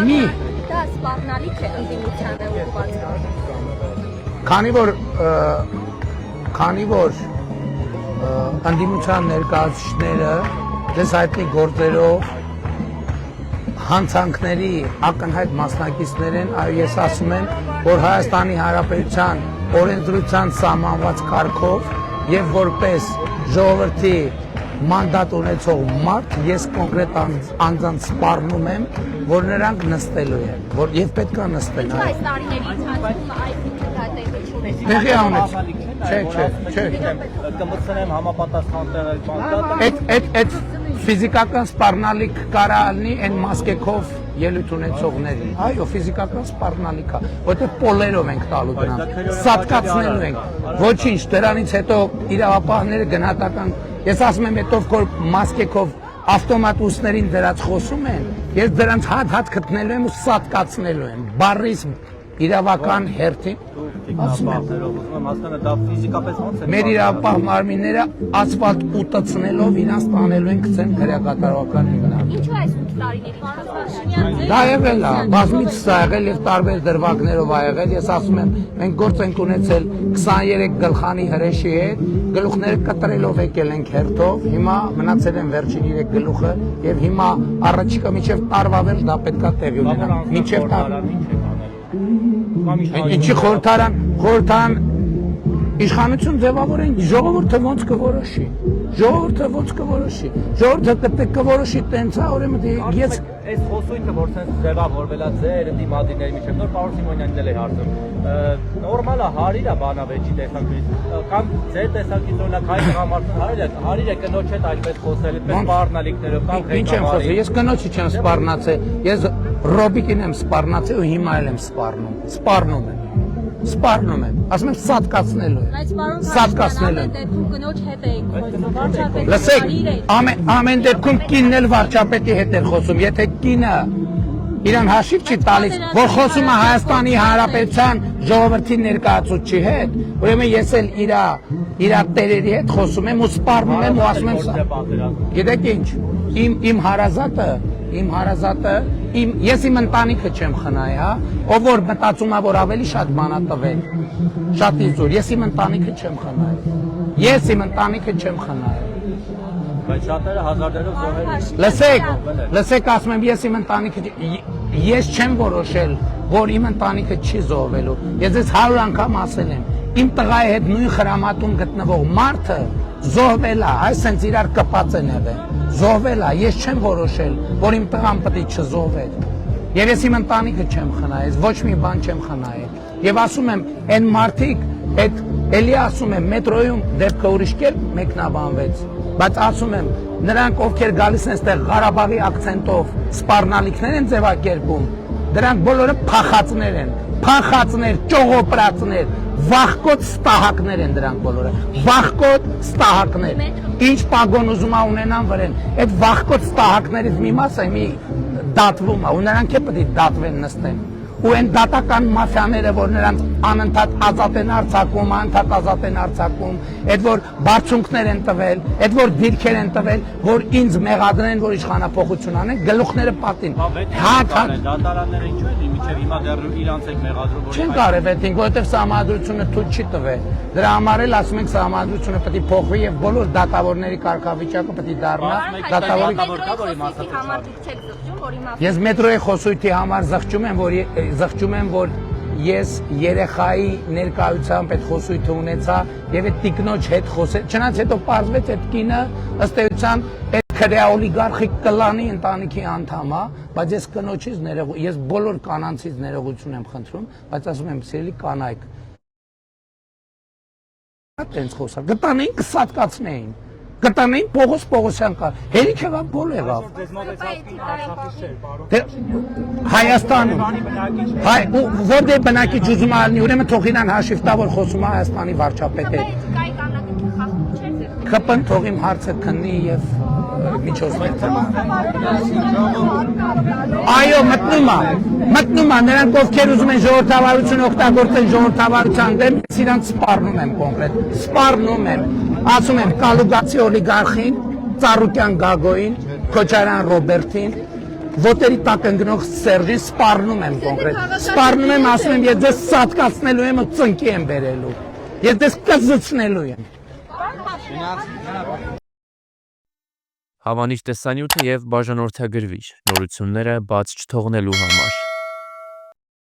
մի դա սպառնալիք է ընդդիմությանը ուղղված։ քանի որ ընդդիմության ներկայացուցիչները դες հայտնի գործերով հանցանքների ակնհայտ մասնակիցներ են, այո ես ասում եմ, որ Հայաստանի Հանրապետության օրենսդրության սահմանված կարգով եւ որպես ժողովրդի մանդատ ունեցող մարդ ես կոնկրետ անձանց սպառնում եմ, որ նրանք նստելու են, որ եւ պետք է նստեն։ Այս տարիների ընթացքում այս տեղի ունեց։ Չէ։ Կմտցնեմ համապատասխան տեղը Այդ ֆիզիկական սպառնալիք կարա լինի այն մասկեքով ելույթ ունեցողների։ Այո, ֆիզիկական սպառնալիք է, որտեղ պոլերով ենք տալու դրան, սատկացնելու ենք։ Ոչինչ, դրանից հետո իրավապահները գնահատական, ես ասում եմ, հետո որ մասկեքով ավտոմատ ուսներին դրած խոսում են, ես դրանց հատ գտնելու եմ ու սատկացնելու եմ, բառից իրավական հերթին մեր իրավապահ մարմինները ասֆալտ ուտացնելով իրանց տանելու են գցեն քրեակատարողական հիմնարկ։ Ինչու այս 8 տարիների ընթացքում Դա եղել է, բազմիցս է եղել եւ տարբեր դրվագներով ա եղել, ես ասում եմ, մենք գործ ենք ունեցել 23 գլխանի հրեշի հետ, գլուխները կտրելով եկել ենք հերթով, հիմա մնացել են վերջին 3 գլուխը եւ հիմա առաջիկա մինչեւ տարվա վերջ դա պետքա տեղի ունենա, մինչեւ տարվա Ինչի խորհրդարան իշխանություն ձևավորեն, ժողովուրդը ոնց կորոշի, ժողովուրդը կորոշի տենց է, ուրեմն ես այս խոսույթը որ sense ձևավորվել է ձեր ընդդիմադիրների միջև նոր պարոն Սիմոնյանն էլ է հարցում նորմալ է հարիր է բանավեճի տեսանկյունից կամ ձեր տեսանկյունից օրինակ հայ տղամարդուն հարիր է կնոջ հետ այլպես խոսել այդպես սպառնալիքներով կամ ինչ եմ խոսել ես կնոջի չեմ սպառնացել ես Ռոբիկին եմ սպառնացել ու հիմա էլ եմ սպառնում եմ ասում եմ սատկացնելու եմ դեպքում կնոջ հետ էիք խոսում վարչապետի լսեք ամեն դեպքում կինն էլ վարչապետի հետ էր խոսում եթե կինը իրան հաշիվ չի տալիս որ խոսում է Հայաստանի Հանրապետության ժողովրդի ներկայացուցչի հետ ուրեմն ես էլ իր տերերի հետ խոսում եմ ու սպառնում եմ ու ասում եմ գիտեք ինչ իմ հարազատը ես իմ ընտանիքը չեմ խնայ, հա, ով որ մտածում է որ ավելի շատ բան է տվել, շատ իզուր, ես իմ ընտանիքը չեմ խնայ։ Բայց շատերը հազարներով զոհեր Լսեք, ասում եմ ես իմ ընտանիքը ես չեմ որոշել, որ իմ ընտանիքը չի զոհվելու։ Ես ես 100 անգամ ասել եմ, իմ տղայի հետ նույն խրամատում գտնվող մարդը զոհվել է, այսինքն իրար կպած են եղել։ Զոհվել է, ես չեմ որոշել, որ իմ տղան պետք է չզոհվեր։ Եվ ես իմ ընտանիքը չեմ խնայել, ոչ մի բան չեմ խնայել։ Եվ ասում եմ, այն մարդիկ, էլի ասում եմ, մետրոյում դեպքը ուրիշ կերպ մեկնաբանվեց, բայց ասում եմ, նրանք ովքեր գալիս են այստեղ Ղարաբաղի ակցենտով սպառնալիքներ են ձևակերպում, դրանք բոլորը փախածներ են, ճողոպրածներ, վախկոտ ստահակներ են դրանք բոլորը, վախկոտ ստահակներ, ինչ պագոն ուզում ունենան վրեն, այդ վախկոտ ստահակներից մի մասը մի դատվում է, ու նրանք է պետք է դատվեն նստեն, ու այն դատական մաֆիաները, որ նրանց անընդհատ ազատ են արձակում, այդ որ բարձունքներ են տվել, այդ որ դիրքեր են տվել, որ ինձ մեղադրեն, որ իշխանափոխություն անեն, գլուխները պատին։ Դատարանները ինչու են մինչև հիմա դեռ իրանց եք մեղադրում, որ չեն կարև այդին, որովհետև սահմանադրությունը թույլ չի տվել։ Դրա համար էլ ասում ենք սահմանադրությունը պետք է փոխվի եւ բոլոր դատավորների կարգավիճակը պետք է դառնա դատավորի Ես մետրոյի խոսույթի համար զղջում եմ, որ ես երեխայի ներկայությամբ այդ խոսույթը ունեցա եւ այդ տիկնոջ հետ խոսել, չնայած հետո պարզվեց այդ կինը ըստ էության այդ քրեա օլիգարխիկ կլանի ընտանիքի անդամ է, բայց ես կնոջից ես բոլոր կանանցից ներողություն եմ խնդրում, բայց ասում եմ սիրելի կանայք այդպես խոսա, գտանեին կսատկացնեին Կտանեին Պողոսյան կար, հերիք եղավ, բոլ եղավ։ Հայաստանում, որտեղ բնակիչ ուզում ալնի, ուրեմն թող իրան հաշիվ տա, որ խոսում է Հայաստանի վարչապետ է։ ԽՊ-ն թող իմ հարցը քննի եւ միջոցներ թվա։ Այո, մտնում է, նրանք ովքեր ուզում են ժողովրդավարություն օգտագործեն ժողովրդավարության դեմ, իրանց սպառնում եմ կոնկրետ, սպառնում եմ, ասում եմ Կալուգացի օլիգարխին, Ծառուկյան Գագոին, Քոչարյան Ռոբերտին, ոտերի տակ ընկնող Սերժին սպառնում եմ կոնկրետ։ Սպառնում եմ, ասում եմ, ես դες սատկացնելու եմ ու ծնկի եմ բերելու։ Ես դες կզծնելու եմ։ Հավանիչ տեսանյութը եւ բաժանորդագրվիչ նորությունները բաց չթողնելու համար։